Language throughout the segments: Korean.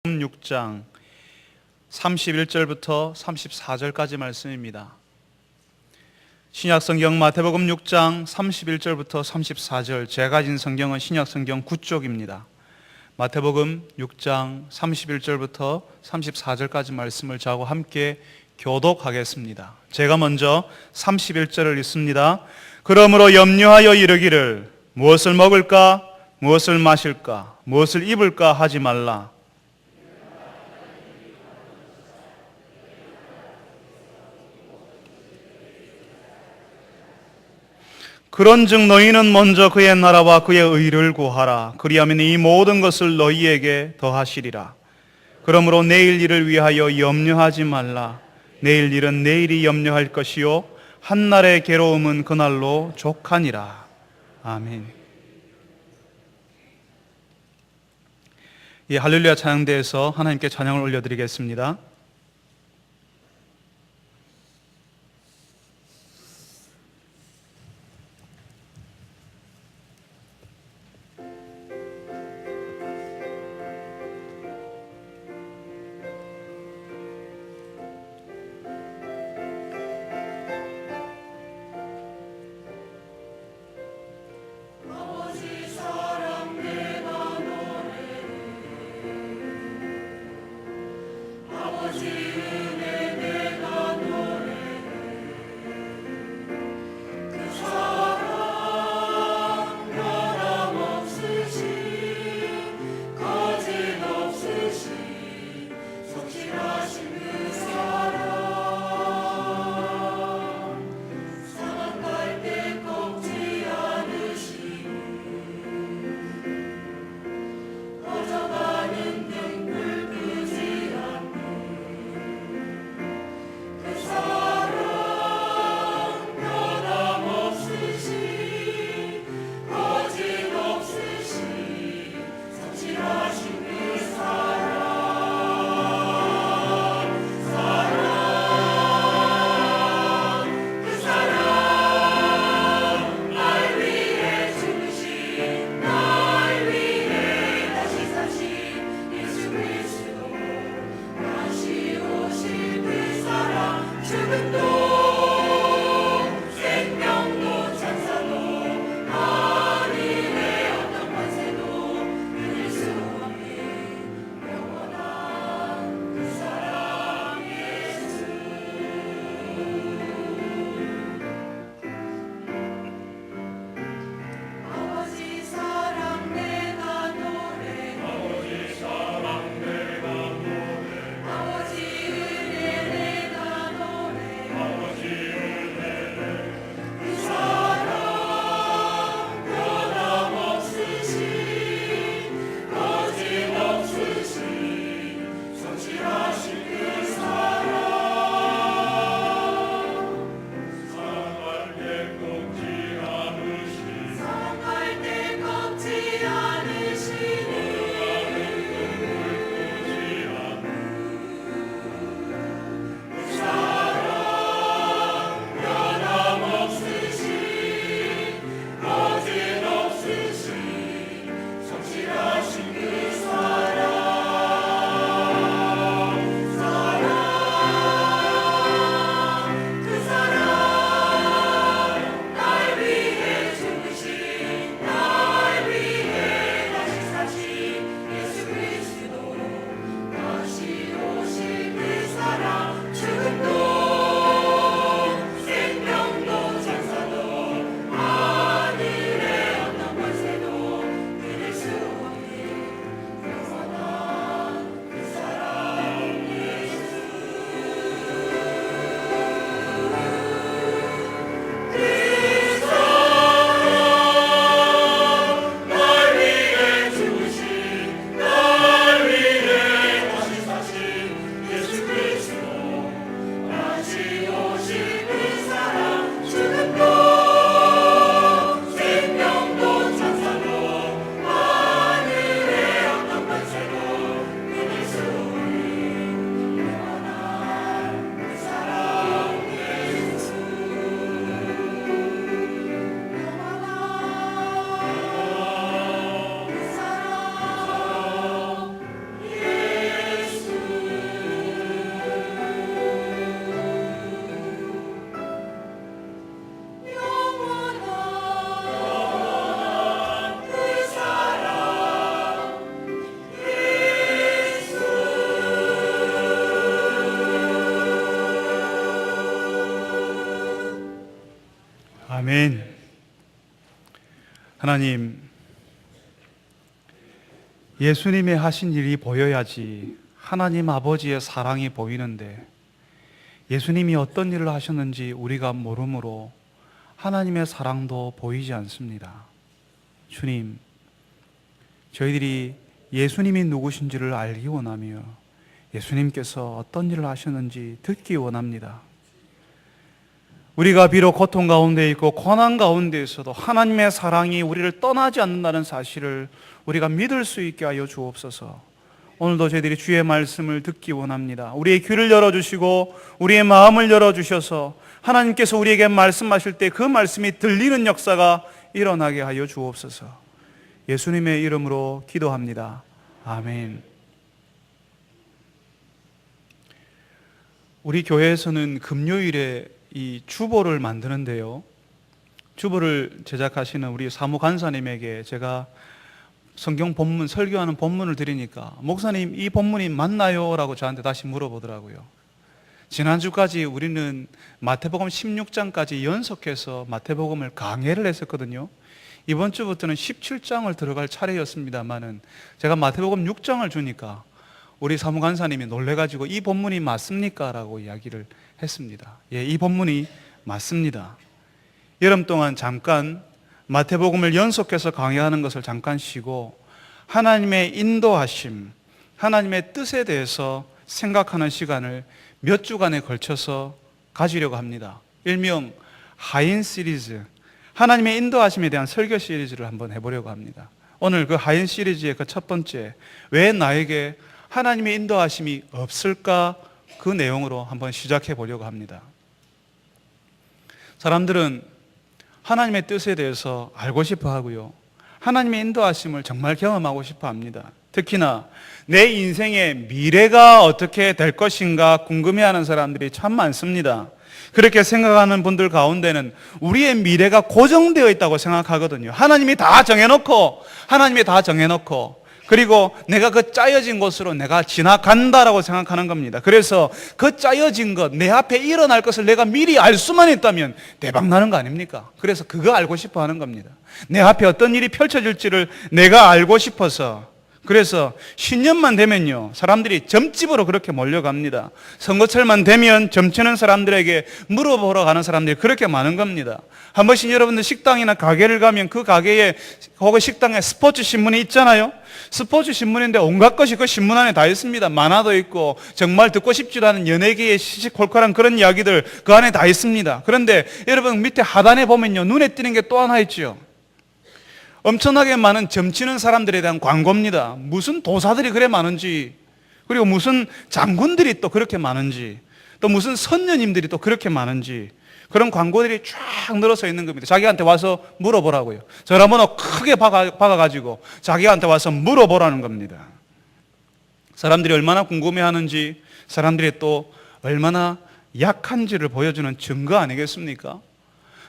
6장 31절부터 34절까지 말씀입니다. 신약성경 마태복음 6장 31절부터 34절, 제가 가진 성경은 신약성경 9쪽입니다. 마태복음 6장 31절부터 34절까지 말씀을 저하고 함께 교독하겠습니다. 제가 먼저 31절을 읽습니다. 그러므로 염려하여 이르기를 무엇을 먹을까, 무엇을 마실까, 무엇을 입을까 하지 말라. 그런즉 너희는 먼저 그의 나라와 그의 의를 구하라. 그리하면 이 모든 것을 너희에게 더하시리라. 그러므로 내일 일을 위하여 염려하지 말라. 내일 일은 내일이 염려할 것이요 한날의 괴로움은 그날로 족하니라. 아멘. 이 할렐루야 찬양대에서 하나님께 찬양을 올려드리겠습니다. 아버지 하나님, 예수님의 하신 일이 보여야지 하나님 아버지의 사랑이 보이는데 예수님이 어떤 일을 하셨는지 우리가 모르므로 하나님의 사랑도 보이지 않습니다. 주님, 저희들이 예수님이 누구신지를 알기 원하며 예수님께서 어떤 일을 하셨는지 듣기 원합니다. 우리가 비록 고통 가운데 있고 고난 가운데 있어도 하나님의 사랑이 우리를 떠나지 않는다는 사실을 우리가 믿을 수 있게 하여 주옵소서. 오늘도 저희들이 주의 말씀을 듣기 원합니다. 우리의 귀를 열어주시고 우리의 마음을 열어주셔서 하나님께서 우리에게 말씀하실 때 그 말씀이 들리는 역사가 일어나게 하여 주옵소서. 예수님의 이름으로 기도합니다. 아멘. 우리 교회에서는 금요일에 이 주보를 만드는데요, 주보를 제작하시는 우리 사무 간사님에게 제가 성경 본문, 설교하는 본문을 드리니까 목사님 이 본문이 맞나요? 라고 저한테 다시 물어보더라고요. 지난주까지 우리는 마태복음 16장까지 연속해서 마태복음을 강해를 했었거든요. 이번 주부터는 17장을 들어갈 차례였습니다만은 제가 마태복음 6장을 주니까 우리 사무간사님이 놀래가지고 이 본문이 맞습니까? 라고 이야기를 했습니다. 예, 이 본문이 맞습니다. 여름 동안 잠깐 마태복음을 연속해서 강의하는 것을 잠깐 쉬고 하나님의 인도하심, 하나님의 뜻에 대해서 생각하는 시간을 몇 주간에 걸쳐서 가지려고 합니다. 일명 하인 시리즈, 하나님의 인도하심에 대한 설교 시리즈를 한번 해보려고 합니다. 오늘 그 하인 시리즈의 그 첫 번째, 왜 나에게 하나님의 인도하심이 없을까? 그 내용으로 한번 시작해 보려고 합니다. 사람들은 하나님의 뜻에 대해서 알고 싶어 하고요, 하나님의 인도하심을 정말 경험하고 싶어 합니다. 특히나 내 인생의 미래가 어떻게 될 것인가 궁금해하는 사람들이 참 많습니다. 그렇게 생각하는 분들 가운데는 우리의 미래가 고정되어 있다고 생각하거든요. 하나님이 다 정해놓고 그리고 내가 그 짜여진 곳으로 내가 지나간다라고 생각하는 겁니다. 그래서 그 짜여진 것, 내 앞에 일어날 것을 내가 미리 알 수만 있다면 대박 나는 거 아닙니까? 그래서 그거 알고 싶어 하는 겁니다. 내 앞에 어떤 일이 펼쳐질지를 내가 알고 싶어서. 그래서 신년만 되면요, 사람들이 점집으로 그렇게 몰려갑니다. 선거철만 되면 점치는 사람들에게 물어보러 가는 사람들이 그렇게 많은 겁니다. 한 번씩 여러분들 식당이나 가게를 가면 그 가게에 혹은 식당에 스포츠 신문이 있잖아요. 스포츠 신문인데 온갖 것이 그 신문 안에 다 있습니다. 만화도 있고 정말 듣고 싶지도 않은 연예계의 시시콜콜한 그런 이야기들 그 안에 다 있습니다. 그런데 여러분 밑에 하단에 보면요, 눈에 띄는 게 또 하나 있죠. 엄청나게 많은 점치는 사람들에 대한 광고입니다. 무슨 도사들이 그래 많은지, 그리고 무슨 장군들이 또 그렇게 많은지, 또 무슨 선녀님들이 또 그렇게 많은지, 그런 광고들이 쫙 늘어서 있는 겁니다. 자기한테 와서 물어보라고요. 전화번호 크게 박아가지고 자기한테 와서 물어보라는 겁니다. 사람들이 얼마나 궁금해하는지, 사람들이 또 얼마나 약한지를 보여주는 증거 아니겠습니까?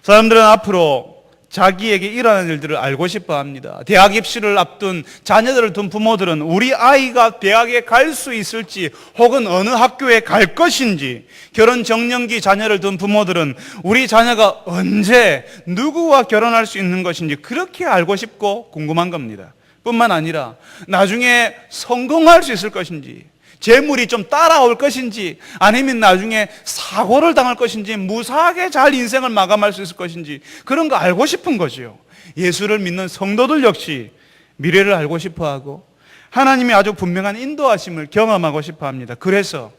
사람들은 앞으로 자기에게 일어나는 일들을 알고 싶어 합니다. 대학 입시를 앞둔 자녀들을 둔 부모들은 우리 아이가 대학에 갈 수 있을지 혹은 어느 학교에 갈 것인지, 결혼 정년기 자녀를 둔 부모들은 우리 자녀가 언제 누구와 결혼할 수 있는 것인지 그렇게 알고 싶고 궁금한 겁니다. 뿐만 아니라 나중에 성공할 수 있을 것인지, 재물이 좀 따라올 것인지, 아니면 나중에 사고를 당할 것인지, 무사하게 잘 인생을 마감할 수 있을 것인지, 그런 거 알고 싶은 거죠. 예수를 믿는 성도들 역시 미래를 알고 싶어 하고 하나님의 아주 분명한 인도하심을 경험하고 싶어 합니다. 그래서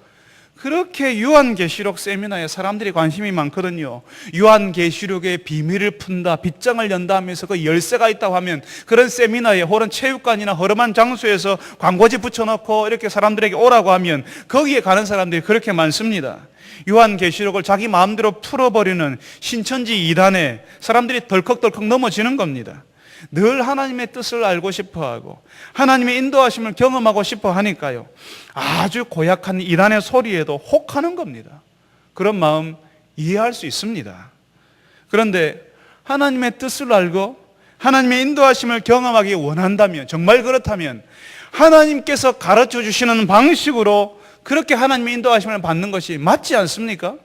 그렇게 요한계시록 세미나에 사람들이 관심이 많거든요. 요한계시록의 비밀을 푼다, 빗장을 연다 하면서 그 열쇠가 있다고 하면 그런 세미나에, 혹은 체육관이나 허름한 장소에서 광고지 붙여놓고 이렇게 사람들에게 오라고 하면 거기에 가는 사람들이 그렇게 많습니다. 요한계시록을 자기 마음대로 풀어버리는 신천지 이단에 사람들이 덜컥덜컥 넘어지는 겁니다. 늘 하나님의 뜻을 알고 싶어하고 하나님의 인도하심을 경험하고 싶어 하니까요, 아주 고약한 이단의 소리에도 혹하는 겁니다. 그런 마음 이해할 수 있습니다. 그런데 하나님의 뜻을 알고 하나님의 인도하심을 경험하기 원한다면, 정말 그렇다면 하나님께서 가르쳐 주시는 방식으로 그렇게 하나님의 인도하심을 받는 것이 맞지 않습니까?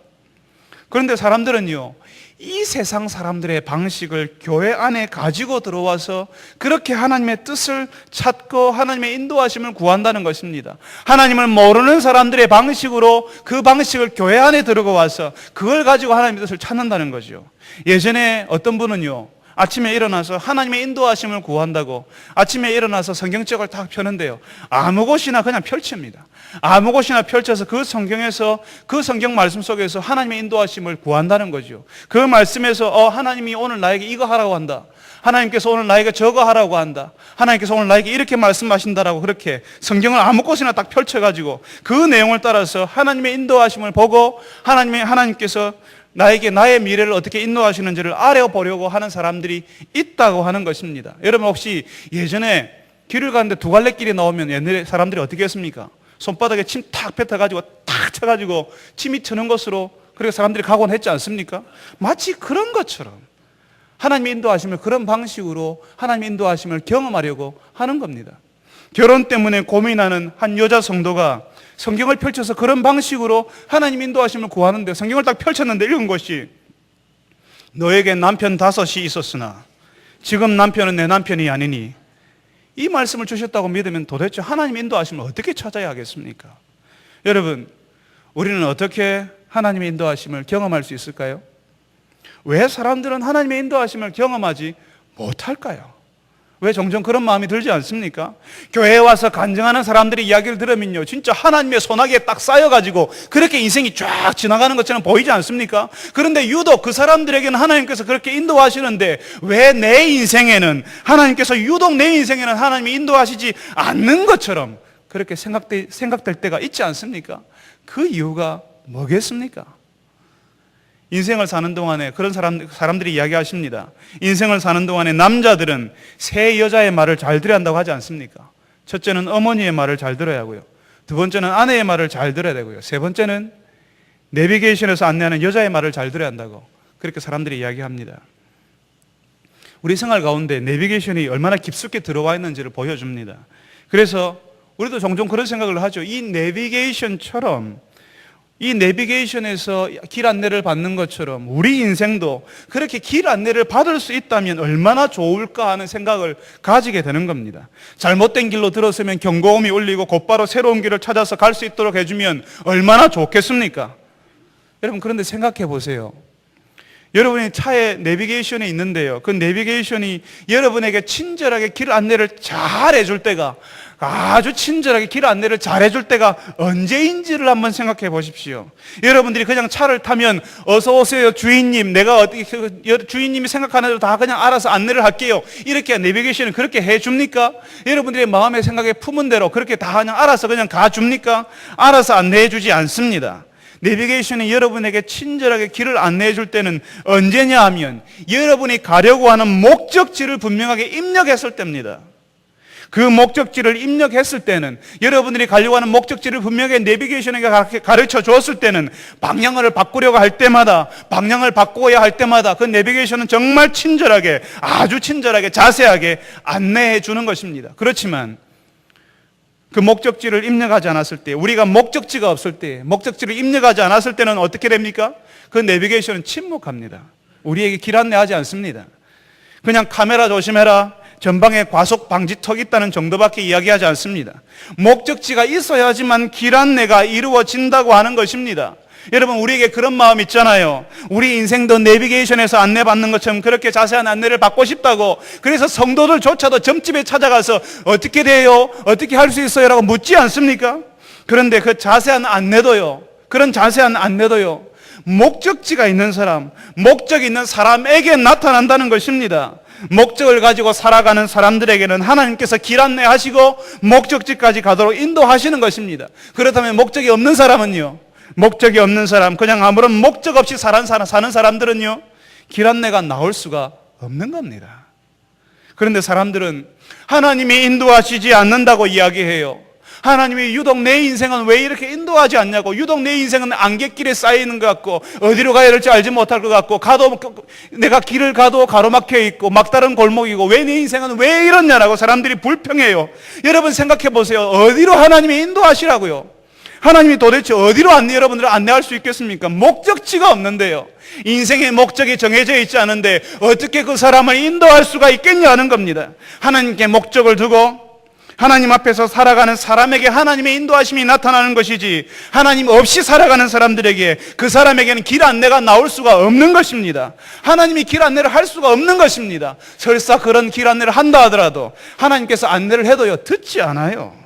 그런데 사람들은요, 이 세상 사람들의 방식을 교회 안에 가지고 들어와서 그렇게 하나님의 뜻을 찾고 하나님의 인도하심을 구한다는 것입니다. 하나님을 모르는 사람들의 방식으로 그 방식을 교회 안에 들어와서 그걸 가지고 하나님의 뜻을 찾는다는 거죠. 예전에 어떤 분은요, 아침에 일어나서 하나님의 인도하심을 구한다고 아침에 일어나서 성경책을 딱 펴는데요, 아무 곳이나 그냥 펼칩니다. 아무 곳이나 펼쳐서 그 성경에서, 그 성경 말씀 속에서 하나님의 인도하심을 구한다는 거죠. 그 말씀에서 하나님이 오늘 나에게 이거 하라고 한다, 하나님께서 오늘 나에게 저거 하라고 한다, 하나님께서 오늘 나에게 이렇게 말씀하신다라고 그렇게 성경을 아무 곳이나 딱 펼쳐가지고 그 내용을 따라서 하나님의 인도하심을 보고 하나님께서 나에게 나의 미래를 어떻게 인도하시는지를 알아보려고 하는 사람들이 있다고 하는 것입니다. 여러분 혹시 예전에 길을 가는데 두 갈래 길이 나오면 옛날에 사람들이 어떻게 했습니까? 손바닥에 침 탁 뱉어가지고 탁 쳐가지고 침이 트는 것으로 그렇게 사람들이 각오는 했지 않습니까? 마치 그런 것처럼 하나님의 인도하심을 그런 방식으로 하나님의 인도하심을 경험하려고 하는 겁니다. 결혼 때문에 고민하는 한 여자 성도가 성경을 펼쳐서 그런 방식으로 하나님 인도하심을 구하는데 성경을 딱 펼쳤는데 읽은 것이 너에게 남편 5이 있었으나 지금 남편은 내 남편이 아니니, 이 말씀을 주셨다고 믿으면 도대체 하나님 인도하심을 어떻게 찾아야 하겠습니까? 여러분, 우리는 어떻게 하나님의 인도하심을 경험할 수 있을까요? 왜 사람들은 하나님의 인도하심을 경험하지 못할까요? 왜 종종 그런 마음이 들지 않습니까? 교회에 와서 간증하는 사람들의 이야기를 들으면요, 진짜 하나님의 소나기에 딱 쌓여가지고 그렇게 인생이 쫙 지나가는 것처럼 보이지 않습니까? 그런데 유독 그 사람들에게는 하나님께서 그렇게 인도하시는데 왜 내 인생에는 하나님께서 유독 내 인생에는 하나님이 인도하시지 않는 것처럼 그렇게 생각될 때가 있지 않습니까? 그 이유가 뭐겠습니까? 인생을 사는 동안에 그런 사람들이 이야기하십니다. 인생을 사는 동안에 남자들은 세 여자의 말을 잘 들어야 한다고 하지 않습니까? 첫째는 어머니의 말을 잘 들어야 하고요, 두 번째는 아내의 말을 잘 들어야 되고요, 세 번째는 내비게이션에서 안내하는 여자의 말을 잘 들어야 한다고 그렇게 사람들이 이야기합니다. 우리 생활 가운데 내비게이션이 얼마나 깊숙이 들어와 있는지를 보여줍니다. 그래서 우리도 종종 그런 생각을 하죠. 이 내비게이션처럼, 이 내비게이션에서 길 안내를 받는 것처럼 우리 인생도 그렇게 길 안내를 받을 수 있다면 얼마나 좋을까 하는 생각을 가지게 되는 겁니다. 잘못된 길로 들었으면 경고음이 울리고 곧바로 새로운 길을 찾아서 갈 수 있도록 해주면 얼마나 좋겠습니까? 여러분, 그런데 생각해 보세요. 여러분의 차에 내비게이션이 있는데요, 그 내비게이션이 여러분에게 친절하게 길 안내를 잘 해줄 때가, 아주 친절하게 길 안내를 잘 해줄 때가 언제인지를 한번 생각해 보십시오. 여러분들이 그냥 차를 타면 어서 오세요 주인님, 내가 어떻게 주인님이 생각하는 대로 다 그냥 알아서 안내를 할게요, 이렇게 내비게이션은 그렇게 해줍니까? 여러분들의 마음의 생각에 품은 대로 그렇게 다 그냥 알아서 그냥 가줍니까? 알아서 안내해 주지 않습니다. 내비게이션이 여러분에게 친절하게 길을 안내해 줄 때는 언제냐 하면 여러분이 가려고 하는 목적지를 분명하게 입력했을 때입니다. 그 목적지를 입력했을 때는, 여러분들이 가려고 하는 목적지를 분명하게 내비게이션에게 가르쳐 주었을 때는 방향을 바꾸려고 할 때마다, 방향을 바꿔야 할 때마다 그 내비게이션은 정말 친절하게, 아주 친절하게, 자세하게 안내해 주는 것입니다. 그렇지만 그 목적지를 입력하지 않았을 때, 우리가 목적지가 없을 때, 목적지를 입력하지 않았을 때는 어떻게 됩니까? 그 내비게이션은 침묵합니다. 우리에게 길 안내하지 않습니다. 그냥 카메라 조심해라, 전방에 과속 방지턱 있다는 정도밖에 이야기하지 않습니다. 목적지가 있어야지만 길 안내가 이루어진다고 하는 것입니다. 여러분, 우리에게 그런 마음 있잖아요. 우리 인생도 내비게이션에서 안내받는 것처럼 그렇게 자세한 안내를 받고 싶다고, 그래서 성도들조차도 점집에 찾아가서 어떻게 돼요? 어떻게 할 수 있어요? 라고 묻지 않습니까? 그런데 그 자세한 안내도요, 그런 자세한 안내도요, 목적지가 있는 사람, 목적이 있는 사람에게 나타난다는 것입니다. 목적을 가지고 살아가는 사람들에게는 하나님께서 길 안내하시고 목적지까지 가도록 인도하시는 것입니다. 그렇다면 목적이 없는 사람은요, 목적이 없는 사람, 그냥 아무런 목적 없이 사는 사람들은요, 길 안내가 나올 수가 없는 겁니다. 그런데 사람들은 하나님이 인도하시지 않는다고 이야기해요. 하나님이 유독 내 인생은 왜 이렇게 인도하지 않냐고, 유독 내 인생은 안갯길에 쌓여있는 것 같고 어디로 가야 될지 알지 못할 것 같고, 내가 길을 가도 가로막혀 있고 막다른 골목이고 왜 내 인생은 왜 이러냐라고 사람들이 불평해요. 여러분 생각해 보세요. 어디로 하나님이 인도하시라고요? 하나님이 도대체 어디로 여러분들을 안내할 수 있겠습니까? 목적지가 없는데요. 인생의 목적이 정해져 있지 않은데 어떻게 그 사람을 인도할 수가 있겠냐는 겁니다. 하나님께 목적을 두고 하나님 앞에서 살아가는 사람에게 하나님의 인도하심이 나타나는 것이지, 하나님 없이 살아가는 사람들에게, 그 사람에게는 길 안내가 나올 수가 없는 것입니다. 하나님이 길 안내를 할 수가 없는 것입니다. 설사 그런 길 안내를 한다 하더라도 하나님께서 안내를 해도요, 듣지 않아요.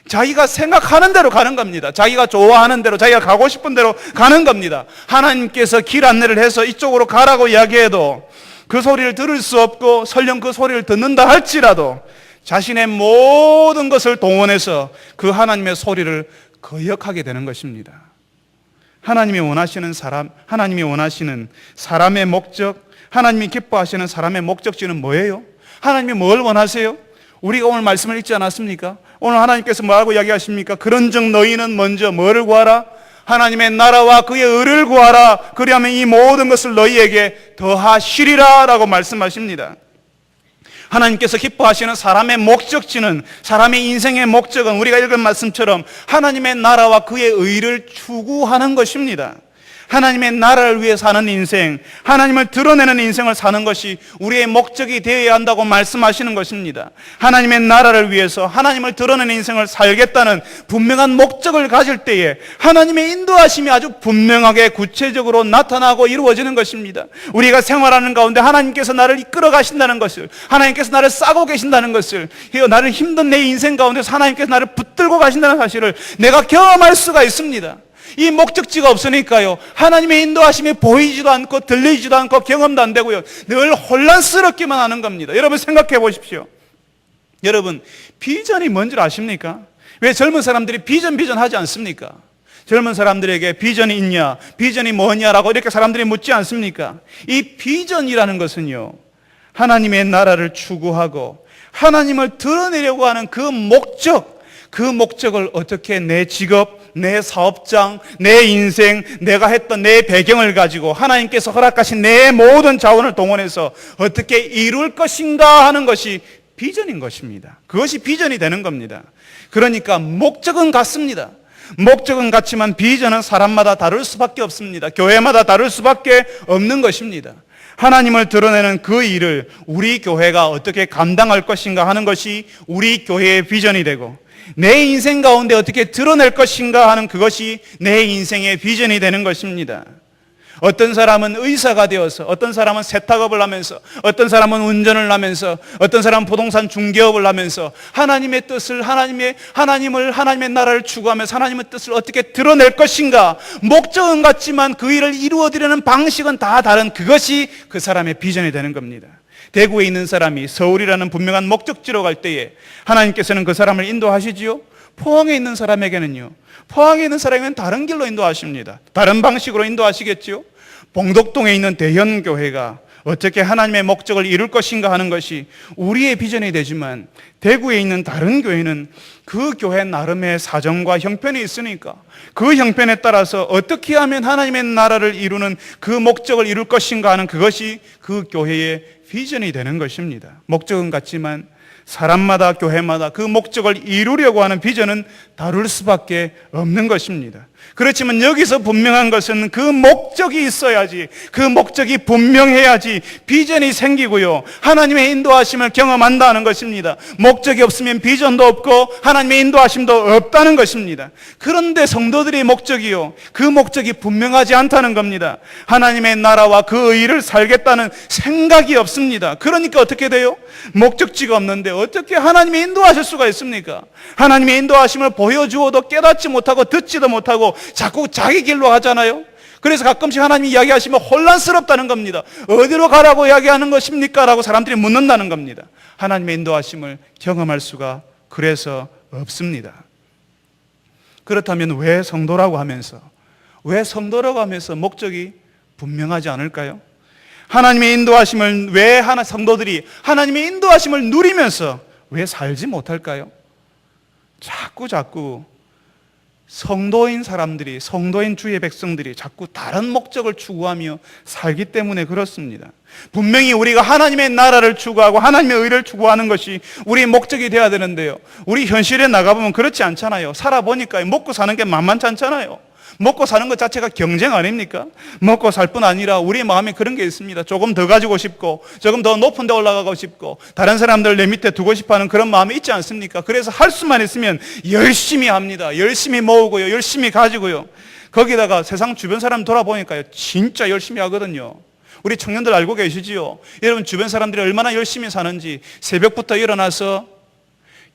자기가 생각하는 대로 가는 겁니다. 자기가 좋아하는 대로, 자기가 가고 싶은 대로 가는 겁니다. 하나님께서 길 안내를 해서 이쪽으로 가라고 이야기해도 그 소리를 들을 수 없고, 설령 그 소리를 듣는다 할지라도 자신의 모든 것을 동원해서 그 하나님의 소리를 거역하게 되는 것입니다. 하나님이 원하시는 사람의 목적, 하나님이 기뻐하시는 사람의 목적지는 뭐예요? 하나님이 뭘 원하세요? 우리가 오늘 말씀을 읽지 않았습니까? 오늘 하나님께서 뭐라고 이야기하십니까? 그런즉 너희는 먼저 뭐를 구하라? 하나님의 나라와 그의 의를 구하라. 그리하면 이 모든 것을 너희에게 더하시리라 라고 말씀하십니다. 하나님께서 기뻐하시는 사람의 목적지는, 사람의 인생의 목적은 우리가 읽은 말씀처럼 하나님의 나라와 그의 의를 추구하는 것입니다. 하나님의 나라를 위해 사는 인생, 하나님을 드러내는 인생을 사는 것이 우리의 목적이 되어야 한다고 말씀하시는 것입니다. 하나님의 나라를 위해서 하나님을 드러내는 인생을 살겠다는 분명한 목적을 가질 때에 하나님의 인도하심이 아주 분명하게 구체적으로 나타나고 이루어지는 것입니다. 우리가 생활하는 가운데 하나님께서 나를 이끌어 가신다는 것을, 하나님께서 나를 싸고 계신다는 것을, 나를 힘든 내 인생 가운데서 하나님께서 나를 붙들고 가신다는 사실을 내가 경험할 수가 있습니다. 이 목적지가 없으니까요, 하나님의 인도하심이 보이지도 않고 들리지도 않고 경험도 안 되고요, 늘 혼란스럽기만 하는 겁니다. 여러분 생각해 보십시오. 여러분, 비전이 뭔지 아십니까? 왜 젊은 사람들이 비전 하지 않습니까? 젊은 사람들에게 비전이 있냐, 비전이 뭐냐라고 이렇게 사람들이 묻지 않습니까? 이 비전이라는 것은요, 하나님의 나라를 추구하고 하나님을 드러내려고 하는 그 목적을 어떻게 내 직업, 내 사업장, 내 인생, 내가 했던 내 배경을 가지고 하나님께서 허락하신 내 모든 자원을 동원해서 어떻게 이룰 것인가 하는 것이 비전인 것입니다. 그것이 비전이 되는 겁니다. 그러니까 목적은 같습니다. 목적은 같지만 비전은 사람마다 다를 수밖에 없습니다. 교회마다 다를 수밖에 없는 것입니다. 하나님을 드러내는 그 일을 우리 교회가 어떻게 감당할 것인가 하는 것이 우리 교회의 비전이 되고, 내 인생 가운데 어떻게 드러낼 것인가 하는 그것이 내 인생의 비전이 되는 것입니다. 어떤 사람은 의사가 되어서, 어떤 사람은 세탁업을 하면서, 어떤 사람은 운전을 하면서, 어떤 사람은 부동산 중개업을 하면서 하나님의 뜻을, 하나님의 나라를 추구하면서 하나님의 뜻을 어떻게 드러낼 것인가, 목적은 같지만 그 일을 이루어드리는 방식은 다 다른, 그것이 그 사람의 비전이 되는 겁니다. 대구에 있는 사람이 서울이라는 분명한 목적지로 갈 때에 하나님께서는 그 사람을 인도하시지요. 포항에 있는 사람에게는 다른 길로 인도하십니다. 다른 방식으로 인도하시겠지요. 봉덕동에 있는 대현교회가 어떻게 하나님의 목적을 이룰 것인가 하는 것이 우리의 비전이 되지만, 대구에 있는 다른 교회는 그 교회 나름의 사정과 형편이 있으니까 그 형편에 따라서 어떻게 하면 하나님의 나라를 이루는 그 목적을 이룰 것인가 하는 그것이 그 교회의 비전이 되는 것입니다. 목적은 같지만 사람마다, 교회마다 그 목적을 이루려고 하는 비전은 다를 수밖에 없는 것입니다. 그렇지만 여기서 분명한 것은 그 목적이 있어야지, 그 목적이 분명해야지 비전이 생기고요, 하나님의 인도하심을 경험한다는 것입니다. 목적이 없으면 비전도 없고 하나님의 인도하심도 없다는 것입니다. 그런데 성도들의 목적이요, 그 목적이 분명하지 않다는 겁니다. 하나님의 나라와 그 의를 살겠다는 생각이 없습니다. 그러니까 어떻게 돼요? 목적지가 없는데 어떻게 하나님의 인도하실 수가 있습니까? 하나님의 인도하심을 보여주어도 깨닫지 못하고 듣지도 못하고 자꾸 자기 길로 가잖아요. 그래서 가끔씩 하나님이 이야기하시면 혼란스럽다는 겁니다. 어디로 가라고 이야기하는 것입니까? 라고 사람들이 묻는다는 겁니다. 하나님의 인도하심을 경험할 수가 그래서 없습니다. 그렇다면 왜 성도라고 하면서 목적이 분명하지 않을까요? 하나님의 인도하심을 왜 성도들이 하나님의 인도하심을 누리면서 왜 살지 못할까요? 자꾸 성도인 사람들이, 성도인 주의 백성들이 자꾸 다른 목적을 추구하며 살기 때문에 그렇습니다. 분명히 우리가 하나님의 나라를 추구하고 하나님의 의를 추구하는 것이 우리의 목적이 되어야 되는데요, 우리 현실에 나가보면 그렇지 않잖아요. 살아보니까 먹고 사는 게 만만치 않잖아요. 먹고 사는 것 자체가 경쟁 아닙니까? 먹고 살 뿐 아니라 우리 마음에 그런 게 있습니다. 조금 더 가지고 싶고, 조금 더 높은 데 올라가고 싶고, 다른 사람들 내 밑에 두고 싶어하는 그런 마음이 있지 않습니까? 그래서 할 수만 있으면 열심히 합니다. 열심히 모으고요, 열심히 가지고요. 거기다가 세상 주변 사람 돌아보니까요, 진짜 열심히 하거든요. 우리 청년들 알고 계시지요? 여러분 주변 사람들이 얼마나 열심히 사는지. 새벽부터 일어나서,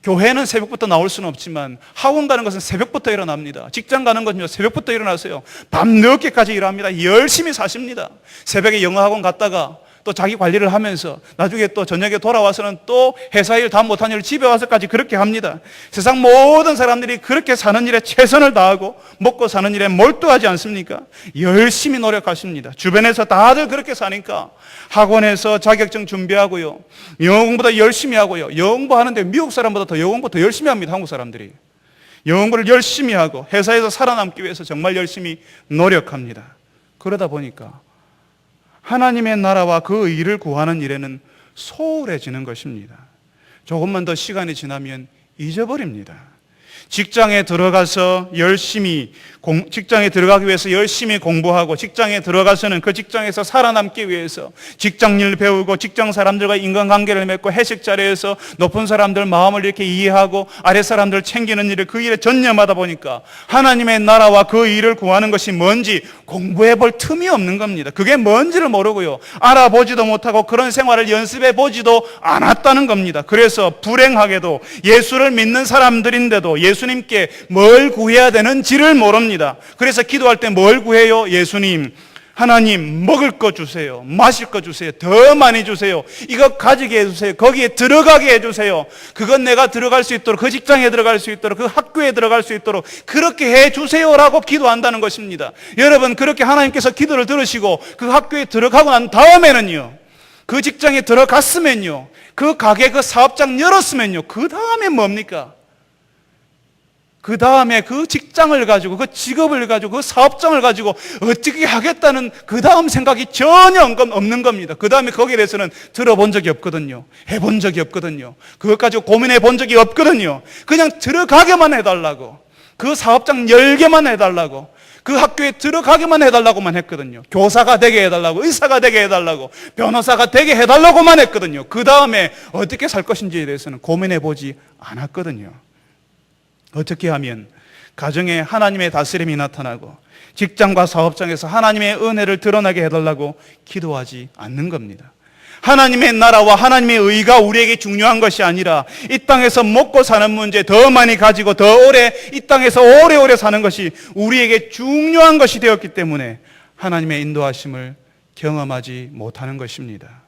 교회는 새벽부터 나올 수는 없지만 학원 가는 것은 새벽부터 일어납니다. 직장 가는 것은요, 새벽부터 일어나서요, 밤 늦게까지 일합니다. 열심히 사십니다. 새벽에 영어 학원 갔다가 또 자기 관리를 하면서 나중에 또 저녁에 돌아와서는 또 회사 일 다 못한 일 집에 와서까지 그렇게 합니다. 세상 모든 사람들이 그렇게 사는 일에 최선을 다하고 먹고 사는 일에 몰두하지 않습니까? 열심히 노력하십니다. 주변에서 다들 그렇게 사니까 학원에서 자격증 준비하고요, 영어 공부도 열심히 하고요. 영어 공부하는데 미국 사람보다 더 영어 공부 더 열심히 합니다. 한국 사람들이 영어 공부를 열심히 하고 회사에서 살아남기 위해서 정말 열심히 노력합니다. 그러다 보니까 하나님의 나라와 그 의를 구하는 일에는 소홀해지는 것입니다. 조금만 더 시간이 지나면 잊어버립니다. 직장에 들어가서 직장에 들어가기 위해서 열심히 공부하고, 직장에 들어가서는 그 직장에서 살아남기 위해서 직장일 배우고, 직장 사람들과 인간관계를 맺고, 회식 자리에서 높은 사람들 마음을 이렇게 이해하고 아래 사람들 챙기는 일을, 그 일에 전념하다 보니까 하나님의 나라와 그 일을 구하는 것이 뭔지 공부해 볼 틈이 없는 겁니다. 그게 뭔지를 모르고요, 알아보지도 못하고 그런 생활을 연습해 보지도 않았다는 겁니다. 그래서 불행하게도 예수를 믿는 사람들인데도 예수님께 뭘 구해야 되는지를 모릅니다. 그래서 기도할 때 뭘 구해요? 예수님, 하나님 먹을 거 주세요. 마실 거 주세요. 더 많이 주세요. 이거 가지게 해주세요. 거기에 들어가게 해주세요. 그건 내가 들어갈 수 있도록, 그 직장에 들어갈 수 있도록, 그 학교에 들어갈 수 있도록 그렇게 해주세요라고 기도한다는 것입니다. 여러분, 그렇게 하나님께서 기도를 들으시고 그 학교에 들어가고 난 다음에는요, 그 직장에 들어갔으면요, 그 가게, 그 사업장 열었으면요, 그 다음에 뭡니까? 그 다음에 그 직장을 가지고, 그 직업을 가지고, 그 사업장을 가지고 어떻게 하겠다는 그 다음 생각이 전혀 없는 겁니다. 그 다음에 거기에 대해서는 들어본 적이 없거든요. 해본 적이 없거든요. 그것 가지고 고민해 본 적이 없거든요. 그냥 들어가게만 해달라고, 그 사업장 열게만 해달라고, 그 학교에 들어가게만 해달라고만 했거든요. 교사가 되게 해달라고, 의사가 되게 해달라고, 변호사가 되게 해달라고만 했거든요. 그 다음에 어떻게 살 것인지에 대해서는 고민해 보지 않았거든요. 어떻게 하면 가정에 하나님의 다스림이 나타나고 직장과 사업장에서 하나님의 은혜를 드러나게 해달라고 기도하지 않는 겁니다. 하나님의 나라와 하나님의 의가 우리에게 중요한 것이 아니라 이 땅에서 먹고 사는 문제, 더 많이 가지고 더 오래 이 땅에서 오래오래 사는 것이 우리에게 중요한 것이 되었기 때문에 하나님의 인도하심을 경험하지 못하는 것입니다.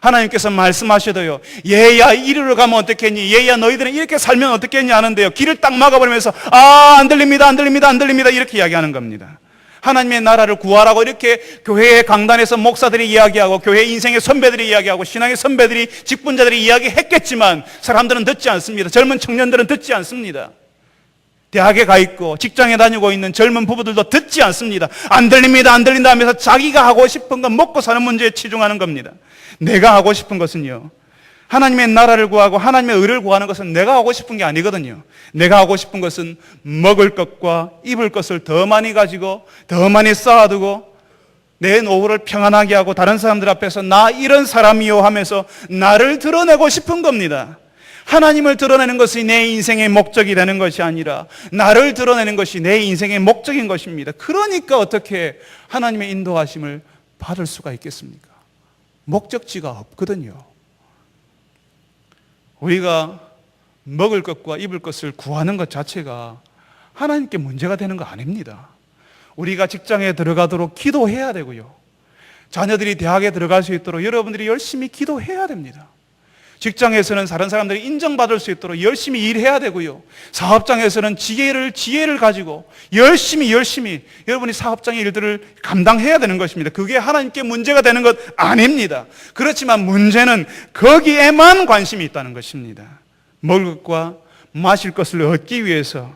하나님께서 말씀하셔도요, 얘야 이리로 가면 어떻겠니, 얘야 너희들은 이렇게 살면 어떻겠니 하는데요, 길을 딱 막아버리면서 안 들립니다, 안 들립니다, 안 들립니다 이렇게 이야기하는 겁니다. 하나님의 나라를 구하라고 이렇게 교회의 강단에서 목사들이 이야기하고, 교회 인생의 선배들이 이야기하고, 신앙의 선배들이, 직분자들이 이야기했겠지만 사람들은 듣지 않습니다. 젊은 청년들은 듣지 않습니다. 대학에 가 있고 직장에 다니고 있는 젊은 부부들도 듣지 않습니다. 안 들립니다, 안 들린다 하면서 자기가 하고 싶은 건 먹고 사는 문제에 치중하는 겁니다. 내가 하고 싶은 것은요, 하나님의 나라를 구하고 하나님의 의를 구하는 것은 내가 하고 싶은 게 아니거든요. 내가 하고 싶은 것은 먹을 것과 입을 것을 더 많이 가지고 더 많이 쌓아두고 내 노후를 평안하게 하고 다른 사람들 앞에서 나 이런 사람이요 하면서 나를 드러내고 싶은 겁니다. 하나님을 드러내는 것이 내 인생의 목적이 되는 것이 아니라 나를 드러내는 것이 내 인생의 목적인 것입니다. 그러니까 어떻게 하나님의 인도하심을 받을 수가 있겠습니까? 목적지가 없거든요. 우리가 먹을 것과 입을 것을 구하는 것 자체가 하나님께 문제가 되는 거 아닙니다. 우리가 직장에 들어가도록 기도해야 되고요, 자녀들이 대학에 들어갈 수 있도록 여러분들이 열심히 기도해야 됩니다. 직장에서는 다른 사람들이 인정받을 수 있도록 열심히 일해야 되고요, 사업장에서는 지혜를 가지고 열심히 여러분이 사업장의 일들을 감당해야 되는 것입니다. 그게 하나님께 문제가 되는 것 아닙니다. 그렇지만 문제는 거기에만 관심이 있다는 것입니다. 먹을 것과 마실 것을 얻기 위해서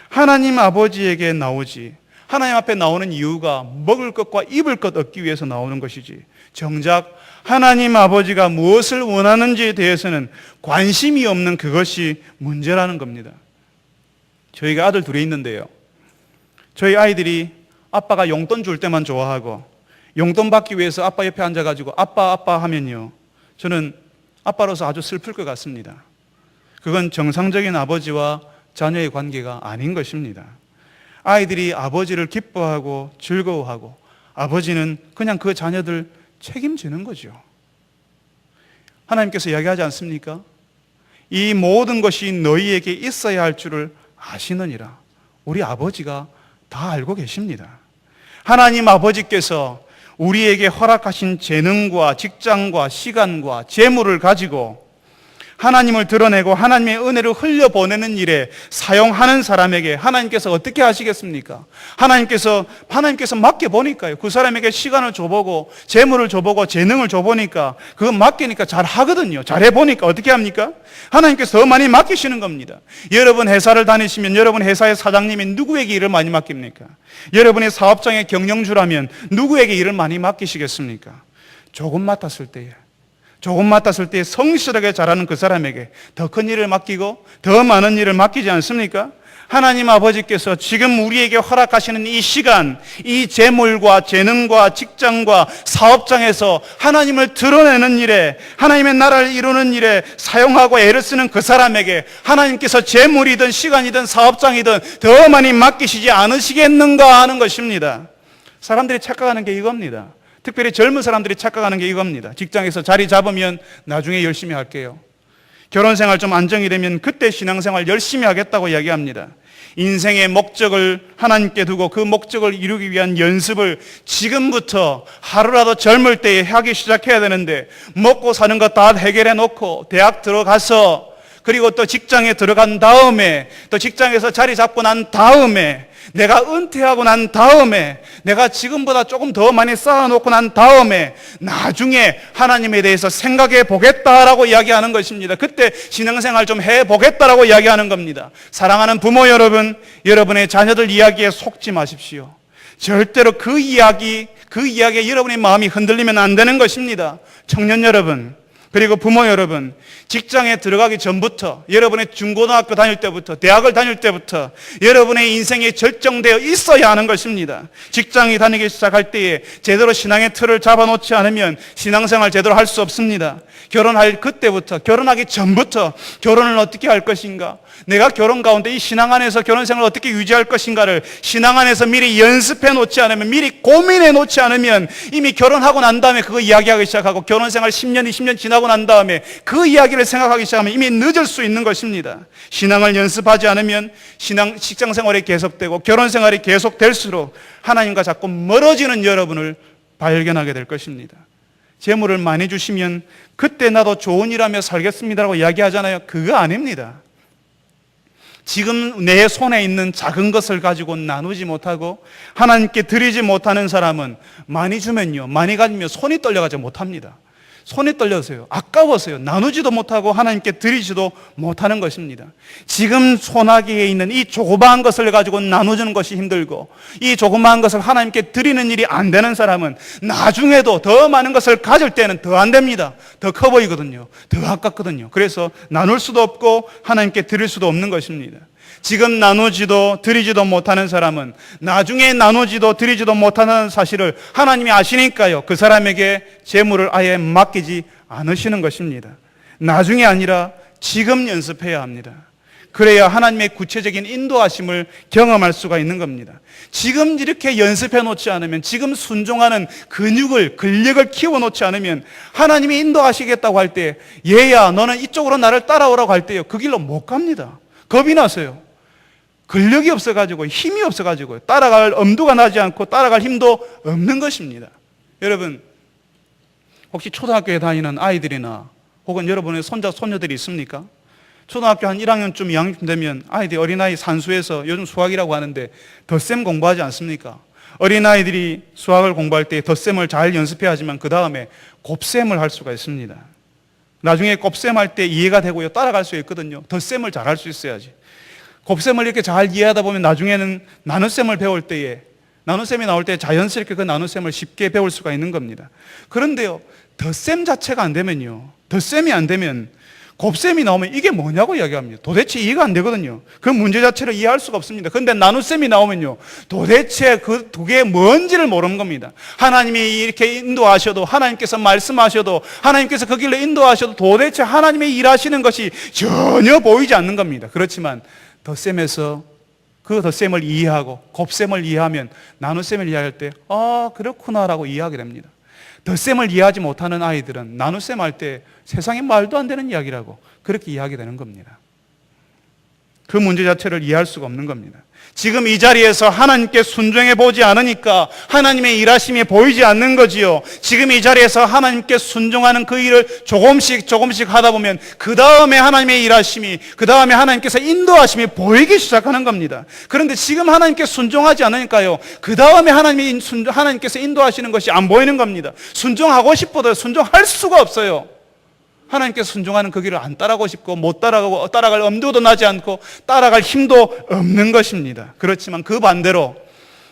하나님 아버지에게 나오지, 하나님 앞에 나오는 이유가 먹을 것과 입을 것 얻기 위해서 나오는 것이지, 정작 하나님 아버지가 무엇을 원하는지에 대해서는 관심이 없는 그것이 문제라는 겁니다. 저희가 아들 둘이 있는데요, 저희 아이들이 아빠가 용돈 줄 때만 좋아하고, 용돈 받기 위해서 아빠 옆에 앉아가지고 아빠 아빠 하면요, 저는 아빠로서 아주 슬플 것 같습니다. 그건 정상적인 아버지와 자녀의 관계가 아닌 것입니다. 아이들이 아버지를 기뻐하고 즐거워하고, 아버지는 그냥 그 자녀들 책임지는 거죠. 하나님께서 이야기하지 않습니까? 이 모든 것이 너희에게 있어야 할 줄을 아시느니라. 우리 아버지가 다 알고 계십니다. 하나님 아버지께서 우리에게 허락하신 재능과 직장과 시간과 재물을 가지고 하나님을 드러내고 하나님의 은혜를 흘려보내는 일에 사용하는 사람에게 하나님께서 어떻게 하시겠습니까? 하나님께서 맡겨보니까요, 그 사람에게 시간을 줘보고 재물을 줘보고 재능을 줘보니까 그거 맡기니까 잘 하거든요. 잘해보니까 어떻게 합니까? 하나님께서 더 많이 맡기시는 겁니다. 여러분 회사를 다니시면 여러분 회사의 사장님이 누구에게 일을 많이 맡깁니까? 여러분이 사업장의 경영주라면 누구에게 일을 많이 맡기시겠습니까? 조금 맡았을 때 성실하게 잘하는 그 사람에게 더 큰 일을 맡기고 더 많은 일을 맡기지 않습니까? 하나님 아버지께서 지금 우리에게 허락하시는 이 시간, 이 재물과 재능과 직장과 사업장에서 하나님을 드러내는 일에, 하나님의 나라를 이루는 일에 사용하고 애를 쓰는 그 사람에게 하나님께서 재물이든 시간이든 사업장이든 더 많이 맡기시지 않으시겠는가 하는 것입니다. 사람들이 착각하는 게 이겁니다. 특별히 젊은 사람들이 착각하는 게 이겁니다. 직장에서 자리 잡으면 나중에 열심히 할게요. 결혼생활 좀 안정이 되면 그때 신앙생활 열심히 하겠다고 이야기합니다. 인생의 목적을 하나님께 두고 그 목적을 이루기 위한 연습을 지금부터 하루라도 젊을 때에 하기 시작해야 되는데, 먹고 사는 거 다 해결해 놓고 대학 들어가서, 그리고 또 직장에 들어간 다음에, 또 직장에서 자리 잡고 난 다음에, 내가 은퇴하고 난 다음에, 내가 지금보다 조금 더 많이 쌓아놓고 난 다음에 나중에 하나님에 대해서 생각해 보겠다라고 이야기하는 것입니다. 그때 신앙생활 좀 해보겠다라고 이야기하는 겁니다. 사랑하는 부모 여러분, 여러분의 자녀들 이야기에 속지 마십시오. 절대로 그 이야기에 여러분의 마음이 흔들리면 안 되는 것입니다. 청년 여러분, 그리고 부모 여러분, 직장에 들어가기 전부터, 여러분의 중고등학교 다닐 때부터, 대학을 다닐 때부터 여러분의 인생이 결정되어 있어야 하는 것입니다. 직장이 다니기 시작할 때에 제대로 신앙의 틀을 잡아놓지 않으면 신앙생활 제대로 할 수 없습니다. 결혼할 그때부터, 결혼하기 전부터 결혼을 어떻게 할 것인가, 내가 결혼 가운데 이 신앙 안에서 결혼생활을 어떻게 유지할 것인가를 신앙 안에서 미리 연습해 놓지 않으면, 미리 고민해 놓지 않으면 이미 결혼하고 난 다음에 그거 이야기하기 시작하고, 결혼생활 10년, 20년 지나고 난 다음에 그 이야기를 생각하기 시작하면 이미 늦을 수 있는 것입니다. 신앙을 연습하지 않으면 직장생활이 계속되고 결혼생활이 계속될수록 하나님과 자꾸 멀어지는 여러분을 발견하게 될 것입니다. 재물을 많이 주시면 그때 나도 좋은 일 하며 살겠습니다라고 이야기하잖아요. 그거 아닙니다. 지금 내 손에 있는 작은 것을 가지고 나누지 못하고 하나님께 드리지 못하는 사람은 많이 주면요, 많이 가지면 손이 떨려가지고 못합니다. 손이 떨려서요, 아까워서요, 나누지도 못하고 하나님께 드리지도 못하는 것입니다. 지금 손아귀에 있는 이 조그마한 것을 가지고 나누는 것이 힘들고 이 조그마한 것을 하나님께 드리는 일이 안 되는 사람은 나중에도 더 많은 것을 가질 때는 더 안 됩니다. 더 커 보이거든요. 더 아깝거든요. 그래서 나눌 수도 없고 하나님께 드릴 수도 없는 것입니다. 지금 나누지도 드리지도 못하는 사람은 나중에 나누지도 드리지도 못하는 사실을 하나님이 아시니까요, 그 사람에게 재물을 아예 맡기지 않으시는 것입니다. 나중에 아니라 지금 연습해야 합니다. 그래야 하나님의 구체적인 인도하심을 경험할 수가 있는 겁니다. 지금 이렇게 연습해 놓지 않으면, 지금 순종하는 근력을 키워 놓지 않으면 하나님이 인도하시겠다고 할 때, 얘야 너는 이쪽으로 나를 따라오라고 할 때요, 그 길로 못 갑니다. 겁이 나서요. 근력이 없어가지고, 힘이 없어가지고, 따라갈 엄두가 나지 않고 따라갈 힘도 없는 것입니다. 여러분, 혹시 초등학교에 다니는 아이들이나 혹은 여러분의 손자, 손녀들이 있습니까? 초등학교 한 1학년쯤, 2학년쯤 되면 아이들이 어린아이 산수에서, 요즘 수학이라고 하는데 덧셈 공부하지 않습니까? 어린아이들이 수학을 공부할 때 덧셈을 잘 연습해야 하지만 그 다음에 곱셈을 할 수가 있습니다. 나중에 곱셈할 때 이해가 되고요, 따라갈 수 있거든요. 덧셈을 잘 할 수 있어야지. 곱셈을 이렇게 잘 이해하다 보면 나중에는 나눗셈을 배울 때에, 나눗셈이 나올 때 자연스럽게 그 나눗셈을 쉽게 배울 수가 있는 겁니다. 그런데요, 덧셈 자체가 안 되면요, 덧셈이 안 되면 곱셈이 나오면 이게 뭐냐고 이야기합니다. 도대체 이해가 안 되거든요. 그 문제 자체를 이해할 수가 없습니다. 그런데 나눗셈이 나오면요, 도대체 그 두 개의 뭔지를 모르는 겁니다. 하나님이 이렇게 인도하셔도, 하나님께서 말씀하셔도, 하나님께서 그 길로 인도하셔도 도대체 하나님의 일하시는 것이 전혀 보이지 않는 겁니다. 그렇지만 덧셈에서 그 덧셈을 이해하고 곱셈을 이해하면 나눗셈을 이해할 때 그렇구나라고 이해하게 됩니다. 덧셈을 이해하지 못하는 아이들은 나눗셈 할 때 세상에 말도 안 되는 이야기라고 그렇게 이해하게 되는 겁니다. 그 문제 자체를 이해할 수가 없는 겁니다. 지금 이 자리에서 하나님께 순종해 보지 않으니까 하나님의 일하심이 보이지 않는 거지요. 지금 이 자리에서 하나님께 순종하는 그 일을 조금씩 하다 보면 그 다음에 하나님의 일하심이, 그 다음에 하나님께서 인도하심이 보이기 시작하는 겁니다. 그런데 지금 하나님께 순종하지 않으니까요, 그 다음에 하나님께서 인도하시는 것이 안 보이는 겁니다. 순종하고 싶어도 순종할 수가 없어요. 하나님께서 순종하는 그 길을 안 따라가고 싶고 못 따라가고, 따라갈 엄두도 나지 않고 따라갈 힘도 없는 것입니다. 그렇지만 그 반대로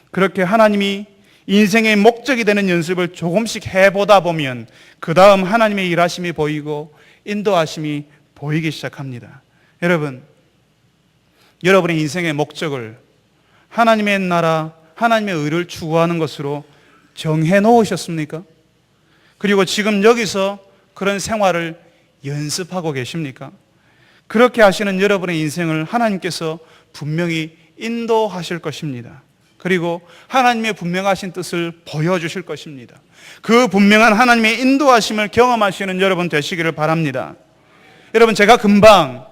그렇게 하나님이 인생의 목적이 되는 연습을 조금씩 해보다 보면 그 다음 하나님의 일하심이 보이고 인도하심이 보이기 시작합니다. 여러분, 여러분의 인생의 목적을 하나님의 나라, 하나님의 의를 추구하는 것으로 정해 놓으셨습니까? 그리고 지금 여기서 그런 생활을 연습하고 계십니까? 그렇게 하시는 여러분의 인생을 하나님께서 분명히 인도하실 것입니다. 그리고 하나님의 분명하신 뜻을 보여주실 것입니다. 그 분명한 하나님의 인도하심을 경험하시는 여러분 되시기를 바랍니다. 여러분, 제가 금방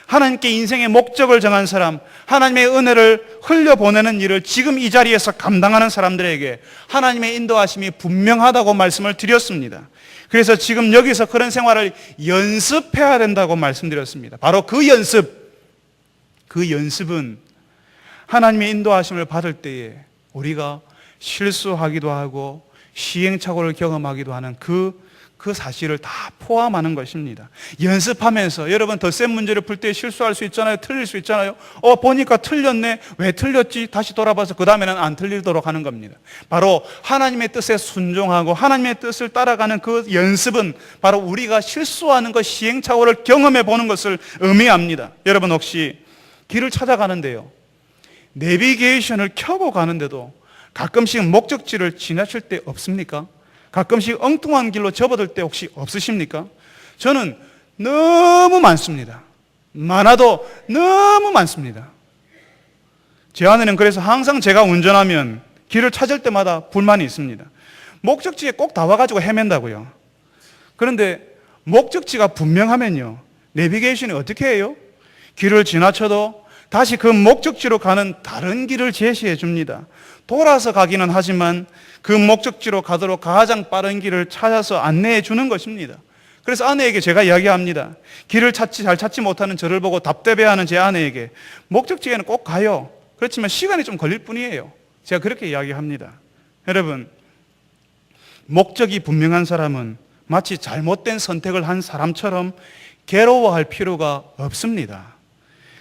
하나님께 인생의 목적을 정한 사람, 하나님의 은혜를 흘려보내는 일을 지금 이 자리에서 감당하는 사람들에게 하나님의 인도하심이 분명하다고 말씀을 드렸습니다. 그래서 지금 여기서 그런 생활을 연습해야 된다고 말씀드렸습니다. 바로 그 연습은 하나님의 인도하심을 받을 때에 우리가 실수하기도 하고 시행착오를 경험하기도 하는 그 사실을 다 포함하는 것입니다. 연습하면서 여러분, 덧셈 문제를 풀 때 실수할 수 있잖아요. 틀릴 수 있잖아요. 보니까 틀렸네. 왜 틀렸지? 다시 돌아봐서 그 다음에는 안 틀리도록 하는 겁니다. 바로 하나님의 뜻에 순종하고 하나님의 뜻을 따라가는 그 연습은 바로 우리가 실수하는 것, 시행착오를 경험해 보는 것을 의미합니다. 여러분, 혹시 길을 찾아가는데요, 내비게이션을 켜고 가는데도 가끔씩 목적지를 지나칠 때 없습니까? 가끔씩 엉뚱한 길로 접어들 때 혹시 없으십니까? 저는 너무 많습니다. 많아도 너무 많습니다. 제 아내는 그래서 항상 제가 운전하면 길을 찾을 때마다 불만이 있습니다. 목적지에 꼭 다 와가지고 헤맨다고요. 그런데 목적지가 분명하면요, 내비게이션이 어떻게 해요? 길을 지나쳐도 다시 그 목적지로 가는 다른 길을 제시해 줍니다. 돌아서 가기는 하지만 그 목적지로 가도록 가장 빠른 길을 찾아서 안내해 주는 것입니다. 그래서 아내에게 제가 이야기합니다. 길을 잘 찾지 못하는 저를 보고 답답해하는 제 아내에게 목적지에는 꼭 가요. 그렇지만 시간이 좀 걸릴 뿐이에요. 제가 그렇게 이야기합니다. 여러분, 목적이 분명한 사람은 마치 잘못된 선택을 한 사람처럼 괴로워할 필요가 없습니다.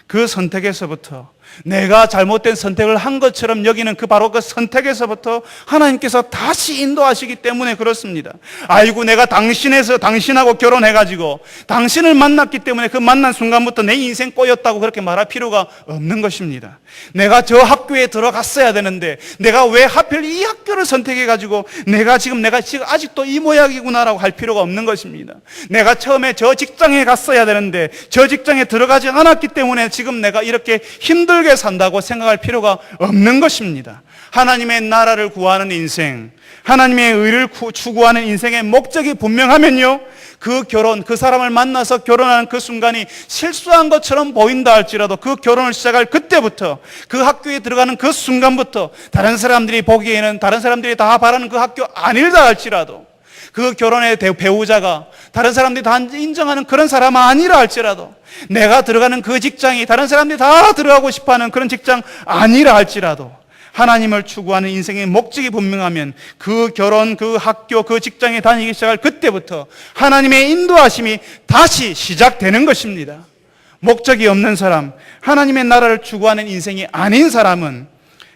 그 선택에서부터, 내가 잘못된 선택을 한 것처럼 여기는 바로 그 선택에서부터 하나님께서 다시 인도하시기 때문에 그렇습니다. 아이고, 내가 당신하고 결혼해가지고 당신을 만났기 때문에 그 만난 순간부터 내 인생 꼬였다고 그렇게 말할 필요가 없는 것입니다. 내가 저 학교에 들어갔어야 되는데 내가 왜 하필 이 학교를 선택해가지고 내가 지금 아직도 이 모양이구나라고 할 필요가 없는 것입니다. 내가 처음에 저 직장에 갔어야 되는데 저 직장에 들어가지 않았기 때문에 지금 내가 이렇게 힘들게 산다고 생각할 필요가 없는 것입니다. 하나님의 나라를 구하는 인생, 하나님의 의를 추구하는 인생의 목적이 분명하면요, 그 사람을 만나서 결혼하는 그 순간이 실수한 것처럼 보인다 할지라도 그 결혼을 시작할 그때부터, 그 학교에 들어가는 그 순간부터 다른 사람들이 보기에는, 다른 사람들이 다 바라는 그 학교 아니다 할지라도, 그 결혼의 배우자가 다른 사람들이 다 인정하는 그런 사람 아니라 할지라도, 내가 들어가는 그 직장이 다른 사람들이 다 들어가고 싶어하는 그런 직장 아니라 할지라도, 하나님을 추구하는 인생의 목적이 분명하면 그 결혼, 그 학교, 그 직장에 다니기 시작할 그때부터 하나님의 인도하심이 다시 시작되는 것입니다. 목적이 없는 사람, 하나님의 나라를 추구하는 인생이 아닌 사람은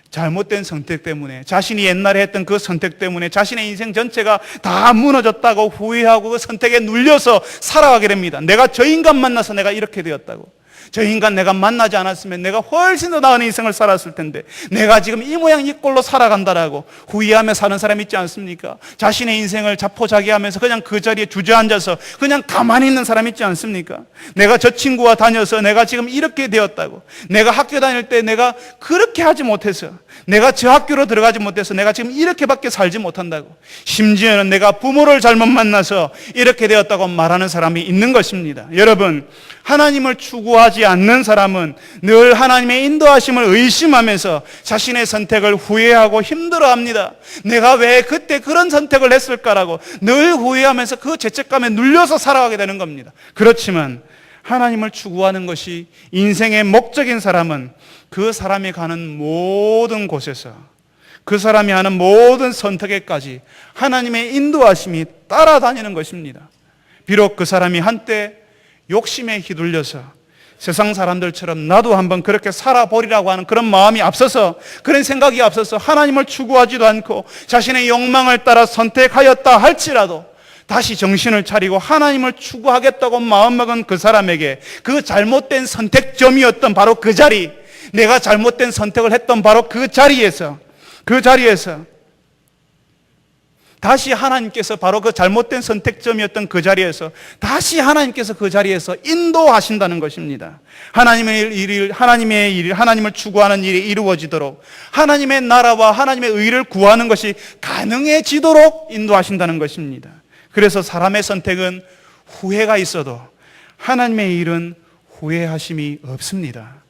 잘못된 선택 때문에, 자신이 옛날에 했던 그 선택 때문에 자신의 인생 전체가 다 무너졌다고 후회하고 그 선택에 눌려서 살아가게 됩니다. 내가 저 인간 만나서 내가 이렇게 되었다고. 저 인간 내가 만나지 않았으면 내가 훨씬 더 나은 인생을 살았을 텐데, 내가 지금 이 모양 이 꼴로 살아간다라고 후회하며 사는 사람 있지 않습니까? 자신의 인생을 자포자기하면서 그냥 그 자리에 주저앉아서 그냥 가만히 있는 사람 있지 않습니까? 내가 저 친구와 다녀서 내가 지금 이렇게 되었다고, 내가 학교 다닐 때 내가 그렇게 하지 못해서, 내가 저 학교로 들어가지 못해서 내가 지금 이렇게밖에 살지 못한다고, 심지어는 내가 부모를 잘못 만나서 이렇게 되었다고 말하는 사람이 있는 것입니다. 여러분, 하나님을 추구하지 않는 사람은 늘 하나님의 인도하심을 의심하면서 자신의 선택을 후회하고 힘들어합니다. 내가 왜 그때 그런 선택을 했을까라고 늘 후회하면서 그 죄책감에 눌려서 살아가게 되는 겁니다. 그렇지만 하나님을 추구하는 것이 인생의 목적인 사람은 그 사람이 가는 모든 곳에서, 그 사람이 하는 모든 선택에까지 하나님의 인도하심이 따라다니는 것입니다. 비록 그 사람이 한때 욕심에 휘둘려서 세상 사람들처럼 나도 한번 그렇게 살아보리라고 하는 그런 마음이 앞서서, 그런 생각이 앞서서 하나님을 추구하지도 않고 자신의 욕망을 따라 선택하였다 할지라도 다시 정신을 차리고 하나님을 추구하겠다고 마음먹은 그 사람에게 그 잘못된 선택점이었던 바로 그 자리, 내가 잘못된 선택을 했던 바로 그 자리에서 다시 하나님께서 바로 그 잘못된 선택점이었던 그 자리에서 다시 하나님께서 그 자리에서 인도하신다는 것입니다. 하나님을 추구하는 일이 이루어지도록, 하나님의 나라와 하나님의 의를 구하는 것이 가능해지도록 인도하신다는 것입니다. 그래서 사람의 선택은 후회가 있어도 하나님의 일은 후회하심이 없습니다.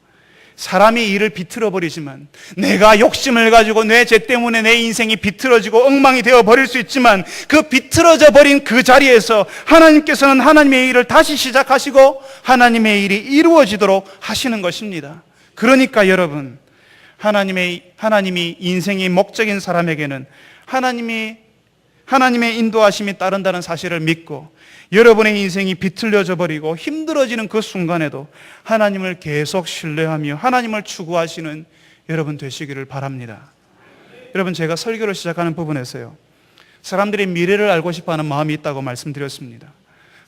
사람이 일을 비틀어 버리지만, 내가 욕심을 가지고 내 죄 때문에 내 인생이 비틀어지고 엉망이 되어 버릴 수 있지만, 그 비틀어져 버린 그 자리에서 하나님께서는 하나님의 일을 다시 시작하시고 하나님의 일이 이루어지도록 하시는 것입니다. 그러니까 여러분, 하나님이 인생의 목적인 사람에게는 하나님의 인도하심이 따른다는 사실을 믿고, 여러분의 인생이 비틀려져 버리고 힘들어지는 그 순간에도 하나님을 계속 신뢰하며 하나님을 추구하시는 여러분 되시기를 바랍니다. 여러분, 제가 설교를 시작하는 부분에서요, 사람들이 미래를 알고 싶어하는 마음이 있다고 말씀드렸습니다.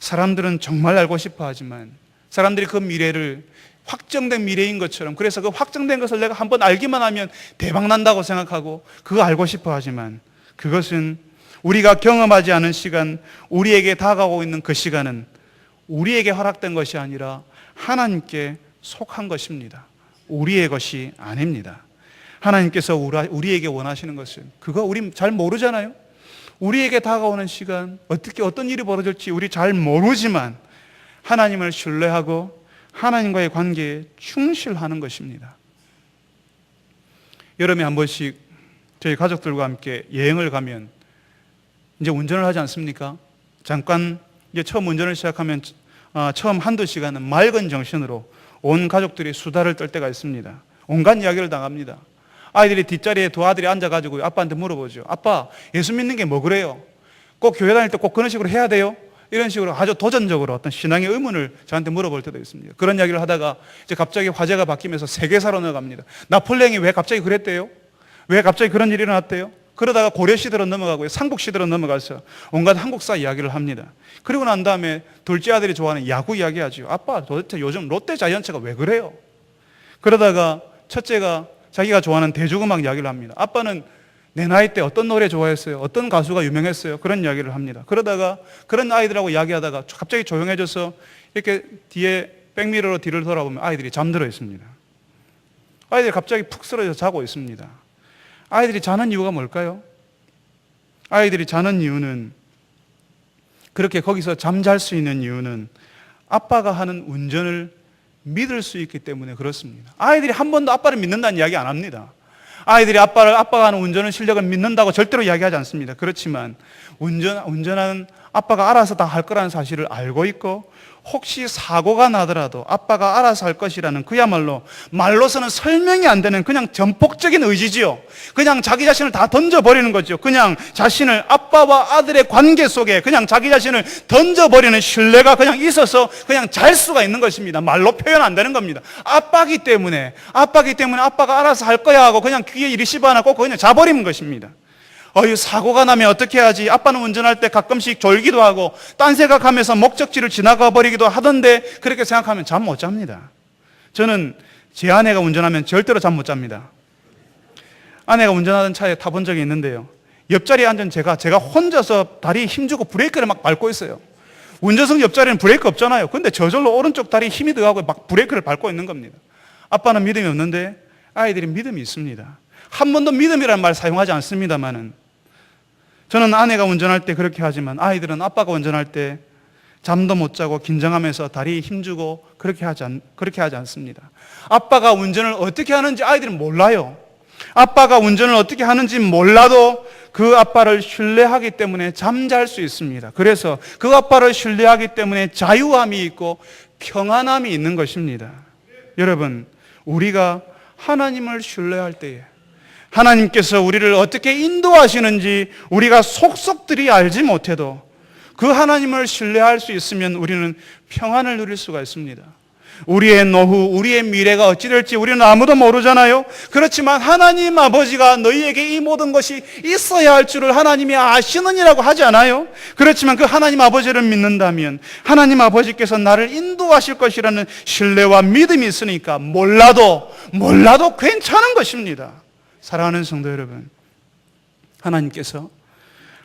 사람들은 정말 알고 싶어하지만 사람들이 그 미래를 확정된 미래인 것처럼, 그래서 그 확정된 것을 내가 한번 알기만 하면 대박 난다고 생각하고 그거 알고 싶어하지만, 그것은 우리가 경험하지 않은 시간, 우리에게 다가오고 있는 그 시간은 우리에게 허락된 것이 아니라 하나님께 속한 것입니다. 우리의 것이 아닙니다. 하나님께서 우리에게 원하시는 것은, 그거 우리 잘 모르잖아요. 우리에게 다가오는 시간, 어떤 일이 벌어질지 우리 잘 모르지만 하나님을 신뢰하고 하나님과의 관계에 충실하는 것입니다. 여름에 한 번씩 저희 가족들과 함께 여행을 가면 이제 운전을 하지 않습니까? 잠깐 이제 처음 운전을 시작하면 처음 한두 시간은 맑은 정신으로 온 가족들이 수다를 떨 때가 있습니다. 온갖 이야기를 당합니다. 아이들이 뒷자리에 두 아들이 앉아가지고 아빠한테 물어보죠. 아빠, 예수 믿는 게 뭐 그래요? 꼭 교회 다닐 때 꼭 그런 식으로 해야 돼요? 이런 식으로 아주 도전적으로 어떤 신앙의 의문을 저한테 물어볼 때도 있습니다. 그런 이야기를 하다가 이제 갑자기 화제가 바뀌면서 세계사로 넘어갑니다. 나폴레옹이 왜 갑자기 그랬대요? 왜 갑자기 그런 일이 일어났대요? 그러다가 고려시대로 넘어가고요, 삼국시대로 넘어가서 온갖 한국사 이야기를 합니다. 그리고 난 다음에 둘째 아들이 좋아하는 야구 이야기하죠. 아빠, 도대체 요즘 롯데 자이언츠가 왜 그래요? 그러다가 첫째가 자기가 좋아하는 대중음악 이야기를 합니다. 아빠는 내 나이 때 어떤 노래 좋아했어요? 어떤 가수가 유명했어요? 그런 이야기를 합니다. 그러다가 그런 아이들하고 이야기하다가 갑자기 조용해져서 이렇게 뒤에 백미러로 뒤를 돌아보면 아이들이 잠들어 있습니다. 아이들이 갑자기 푹 쓰러져 자고 있습니다. 아이들이 자는 이유가 뭘까요? 아이들이 자는 이유는, 그렇게 거기서 잠잘 수 있는 이유는 아빠가 하는 운전을 믿을 수 있기 때문에 그렇습니다. 아이들이 한 번도 아빠를 믿는다는 이야기 안 합니다. 아이들이 아빠가 하는 운전의 실력을 믿는다고 절대로 이야기하지 않습니다. 그렇지만 운전하는 아빠가 알아서 다 할 거라는 사실을 알고 있고, 혹시 사고가 나더라도 아빠가 알아서 할 것이라는 그야말로 말로서는 설명이 안 되는 그냥 전폭적인 의지지요. 그냥 자기 자신을 다 던져버리는 거죠. 그냥 자신을 아빠와 아들의 관계 속에 그냥 자기 자신을 던져버리는 신뢰가 그냥 있어서 그냥 잘 수가 있는 것입니다. 말로 표현 안 되는 겁니다. 아빠기 때문에 아빠가 알아서 할 거야 하고 그냥 귀에 이리 씹어안고 그냥 자버리는 것입니다. 사고가 나면 어떻게 하지? 아빠는 운전할 때 가끔씩 졸기도 하고 딴 생각하면서 목적지를 지나가 버리기도 하던데, 그렇게 생각하면 잠 못 잡니다. 저는 제 아내가 운전하면 절대로 잠 못 잡니다. 아내가 운전하던 차에 타본 적이 있는데요, 옆자리에 앉은 제가 혼자서 다리에 힘주고 브레이크를 막 밟고 있어요. 운전석 옆자리는 브레이크 없잖아요. 근데 저절로 오른쪽 다리에 힘이 들어가고 막 브레이크를 밟고 있는 겁니다. 아빠는 믿음이 없는데 아이들이 믿음이 있습니다. 한 번도 믿음이라는 말 사용하지 않습니다만은, 저는 아내가 운전할 때 그렇게 하지만 아이들은 아빠가 운전할 때 잠도 못 자고 긴장하면서 다리에 힘주고 그렇게 하지 않습니다. 아빠가 운전을 어떻게 하는지 아이들은 몰라요. 아빠가 운전을 어떻게 하는지 몰라도 그 아빠를 신뢰하기 때문에 잠잘 수 있습니다. 그래서 그 아빠를 신뢰하기 때문에 자유함이 있고 평안함이 있는 것입니다. 여러분, 우리가 하나님을 신뢰할 때에 하나님께서 우리를 어떻게 인도하시는지 우리가 속속들이 알지 못해도 그 하나님을 신뢰할 수 있으면 우리는 평안을 누릴 수가 있습니다. 우리의 노후, 우리의 미래가 어찌 될지 우리는 아무도 모르잖아요. 그렇지만 하나님 아버지가 너희에게 이 모든 것이 있어야 할 줄을 하나님이 아시느니라고 하지 않아요? 그렇지만 그 하나님 아버지를 믿는다면 하나님 아버지께서 나를 인도하실 것이라는 신뢰와 믿음이 있으니까 몰라도 괜찮은 것입니다. 사랑하는 성도 여러분, 하나님께서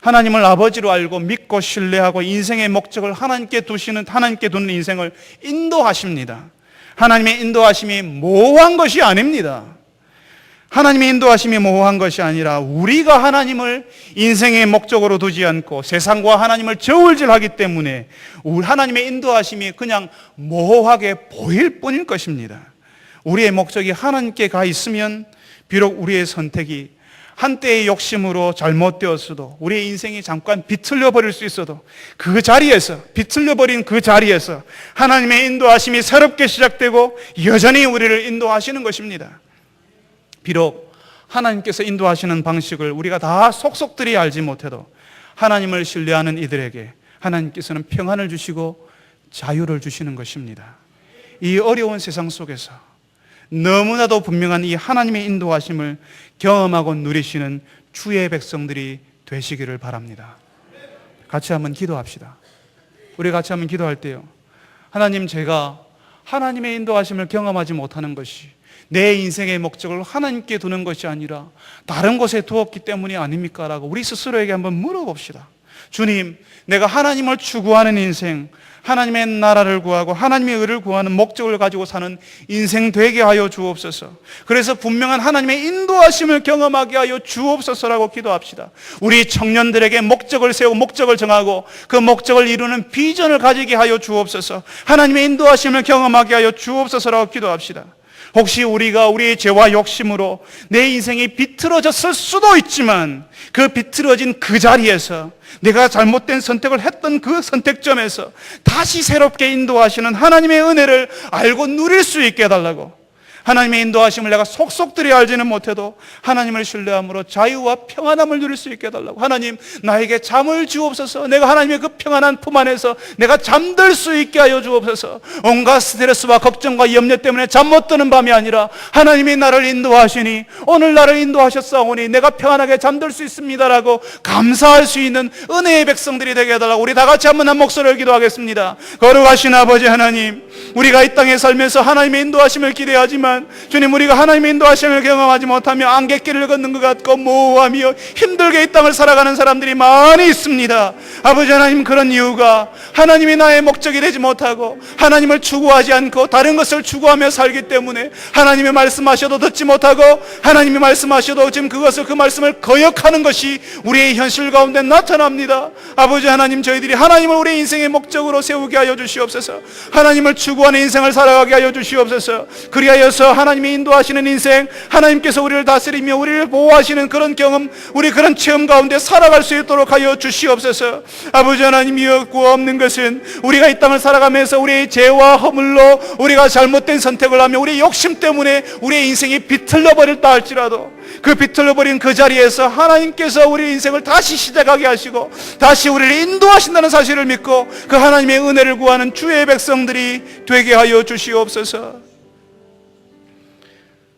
하나님을 아버지로 알고 믿고 신뢰하고 인생의 목적을 하나님께 두는 인생을 인도하십니다. 하나님의 인도하심이 모호한 것이 아닙니다. 하나님의 인도하심이 모호한 것이 아니라 우리가 하나님을 인생의 목적으로 두지 않고 세상과 하나님을 저울질하기 때문에 하나님의 인도하심이 그냥 모호하게 보일 뿐일 것입니다. 우리의 목적이 하나님께 가 있으면 비록 우리의 선택이 한때의 욕심으로 잘못되었어도, 우리의 인생이 잠깐 비틀려 버릴 수 있어도 비틀려 버린 그 자리에서 하나님의 인도하심이 새롭게 시작되고 여전히 우리를 인도하시는 것입니다. 비록 하나님께서 인도하시는 방식을 우리가 다 속속들이 알지 못해도 하나님을 신뢰하는 이들에게 하나님께서는 평안을 주시고 자유를 주시는 것입니다. 이 어려운 세상 속에서 너무나도 분명한 이 하나님의 인도하심을 경험하고 누리시는 주의 백성들이 되시기를 바랍니다. 같이 한번 기도합시다. 우리 같이 한번 기도할 때요, 하나님, 제가 하나님의 인도하심을 경험하지 못하는 것이 내 인생의 목적을 하나님께 두는 것이 아니라 다른 곳에 두었기 때문이 아닙니까? 라고 우리 스스로에게 한번 물어봅시다. 주님, 내가 하나님을 추구하는 인생, 하나님의 나라를 구하고 하나님의 의를 구하는 목적을 가지고 사는 인생 되게 하여 주옵소서. 그래서 분명한 하나님의 인도하심을 경험하게 하여 주옵소서라고 기도합시다. 우리 청년들에게 목적을 세우고 목적을 정하고 그 목적을 이루는 비전을 가지게 하여 주옵소서. 하나님의 인도하심을 경험하게 하여 주옵소서라고 기도합시다. 혹시 우리가 우리의 죄와 욕심으로 내 인생이 비틀어졌을 수도 있지만 그 비틀어진 그 자리에서 내가 잘못된 선택을 했던 그 선택점에서 다시 새롭게 인도하시는 하나님의 은혜를 알고 누릴 수 있게 해달라고, 하나님의 인도하심을 내가 속속들이 알지는 못해도 하나님을 신뢰함으로 자유와 평안함을 누릴 수 있게 해달라고, 하나님, 나에게 잠을 주옵소서. 내가 하나님의 그 평안한 품 안에서 내가 잠들 수 있게 하여 주옵소서. 온갖 스트레스와 걱정과 염려 때문에 잠 못 드는 밤이 아니라 하나님이 나를 인도하시니 오늘 나를 인도하셨사오니 내가 평안하게 잠들 수 있습니다라고 감사할 수 있는 은혜의 백성들이 되게 해달라고 우리 다 같이 한번 한 목소리를 기도하겠습니다. 거룩하신 아버지 하나님, 우리가 이 땅에 살면서 하나님의 인도하심을 기대하지만 주님, 우리가 하나님의 인도하심을 경험하지 못하며 안갯길을 걷는 것 같고 모호하며 힘들게 이 땅을 살아가는 사람들이 많이 있습니다. 아버지 하나님, 그런 이유가 하나님이 나의 목적이 되지 못하고 하나님을 추구하지 않고 다른 것을 추구하며 살기 때문에 하나님이 말씀하셔도 듣지 못하고 하나님이 말씀하셔도 지금 그 말씀을 거역하는 것이 우리의 현실 가운데 나타납니다. 아버지 하나님, 저희들이 하나님을 우리의 인생의 목적으로 세우게 하여 주시옵소서. 하나님을 추구하는 인생을 살아가게 하여 주시옵소서. 그리하여서 하나님이 인도하시는 인생, 하나님께서 우리를 다스리며 우리를 보호하시는 그런 경험, 우리 그런 그런 체험 가운데 살아갈 수 있도록 하여 주시옵소서. 아버지 하나님이여, 구원 없는 것은 우리가 이 땅을 살아가면서 우리의 죄와 허물로 우리가 잘못된 선택을 하며 우리의 욕심 때문에 우리의 인생이 비틀려 버렸다 할지라도 그 비틀려 버린 그 자리에서 하나님께서 우리 인생을 다시 시작하게 하시고 다시 우리를 인도하신다는 사실을 믿고 그 하나님의 은혜를 구하는 주의 백성들이 되게 하여 주시옵소서.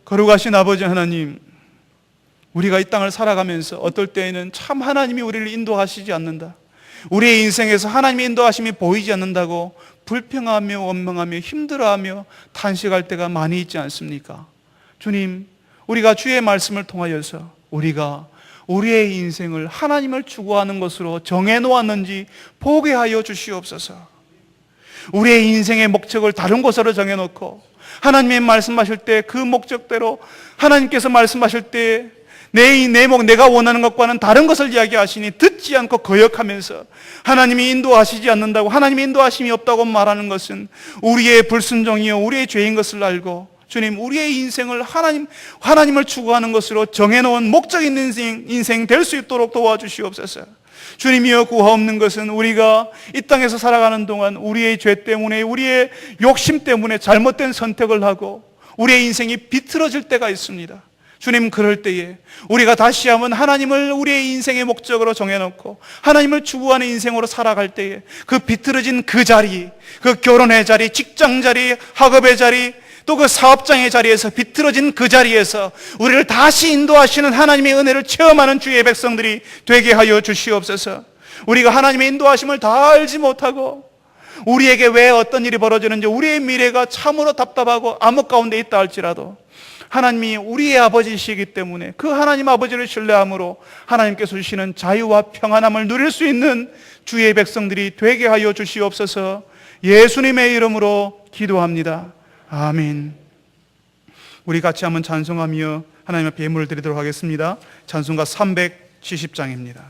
거룩하신 아버지 하나님, 우리가 이 땅을 살아가면서 어떨 때에는 참 하나님이 우리를 인도하시지 않는다, 우리의 인생에서 하나님의 인도하심이 보이지 않는다고 불평하며 원망하며 힘들어하며 탄식할 때가 많이 있지 않습니까? 주님, 우리가 주의 말씀을 통하여서 우리가 우리의 인생을 하나님을 추구하는 것으로 정해놓았는지 보게 하여 주시옵소서. 우리의 인생의 목적을 다른 곳으로 정해놓고 하나님의 말씀하실 때 그 목적대로 하나님께서 말씀하실 때 내가 원하는 것과는 다른 것을 이야기하시니 듣지 않고 거역하면서 하나님이 인도하시지 않는다고, 하나님의 인도하심이 없다고 말하는 것은 우리의 불순종이요 우리의 죄인 것을 알고, 주님, 우리의 인생을 하나님을 추구하는 것으로 정해놓은 목적 있는 인생 될 수 있도록 도와주시옵소서. 주님이여, 구하 없는 것은 우리가 이 땅에서 살아가는 동안 우리의 죄 때문에, 우리의 욕심 때문에 잘못된 선택을 하고 우리의 인생이 비틀어질 때가 있습니다. 주님, 그럴 때에 우리가 다시 한번 하나님을 우리의 인생의 목적으로 정해놓고 하나님을 추구하는 인생으로 살아갈 때에 그 비틀어진 그 자리, 그 결혼의 자리, 직장 자리, 학업의 자리, 또 그 사업장의 자리에서 비틀어진 그 자리에서 우리를 다시 인도하시는 하나님의 은혜를 체험하는 주의 백성들이 되게 하여 주시옵소서. 우리가 하나님의 인도하심을 다 알지 못하고 우리에게 왜 어떤 일이 벌어지는지, 우리의 미래가 참으로 답답하고 암흑 가운데 있다 할지라도 하나님이 우리의 아버지시기 때문에 그 하나님 아버지를 신뢰함으로 하나님께서 주시는 자유와 평안함을 누릴 수 있는 주의 백성들이 되게 하여 주시옵소서. 예수님의 이름으로 기도합니다. 아멘. 우리 같이 한번 찬송하며 하나님 앞에 예물을 드리도록 하겠습니다. 찬송가 370장입니다.